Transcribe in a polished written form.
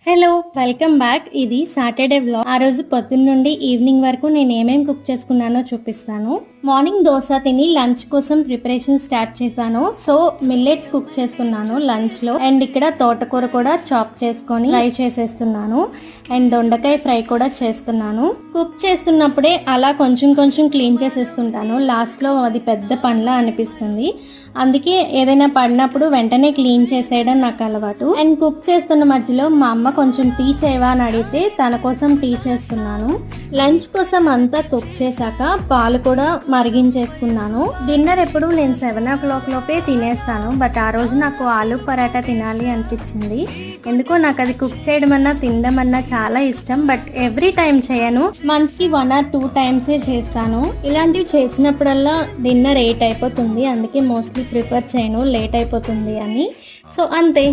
Hello, welcome back. ఇది Saturday vlog. ఆ రోజు పొద్దున్న నుండి ఈవినింగ్ వరకు నేను ఏమేమి కుక్ చేసుకున్నానో చూపిస్తాను. మార్నింగ్ దోశ తిని లంచ్ కోసం ప్రిపరేషన్ స్టార్ట్ చేశాను. సో మిల్లెట్స్ కుక్ చేస్తున్నాను లంచ్ లో. అండ్ ఇక్కడ తోటకూర కూడా చాప్ చేసుకొని ఫ్రై చేసేస్తున్నాను. అండ్ దొండకాయ ఫ్రై కూడా చేస్తున్నాను. కుక్ చేస్తున్నప్పుడే అలా కొంచెం కొంచెం క్లీన్ చేసేస్తుంటాను. లాస్ట్ లో అది పెద్ద పనిలా అనిపిస్తుంది. అందుకే ఏదైనా పడినప్పుడు వెంటనే క్లీన్ చేసేయడం నాకు అలవాటు. అండ్ కుక్ చేస్తున్న మధ్యలో మా అమ్మ కొంచెం టీ చేయవా అని అడిగితే తన కోసం టీ చేస్తున్నాను. లంచ్ కోసం అంతా కుక్ చేశాక పాలు కూడా మరిగించేసుకున్నాను. డిన్నర్ ఎప్పుడు నేను 7 o'clock లోపే తినేస్తాను. బట్ ఆ రోజు నాకు ఆలు పరాటా తినాలి అనిపించింది. ఎందుకో నాకు అది కుక్ చేయడం అన్నా తినడం అన్నా చాలా ఇష్టం. బట్ ఎవ్రీ టైం చేయను, మంత్ కి 1 or 2 times చేస్తాను. ఇలాంటివి చేసినప్పుడల్లా డిన్నర్ 8 అయిపోతుంది. అందుకే మోస్ట్లీ ప్రిఫర్ చేయను లేట్ అయిపోతుంది అని. సో అంతే.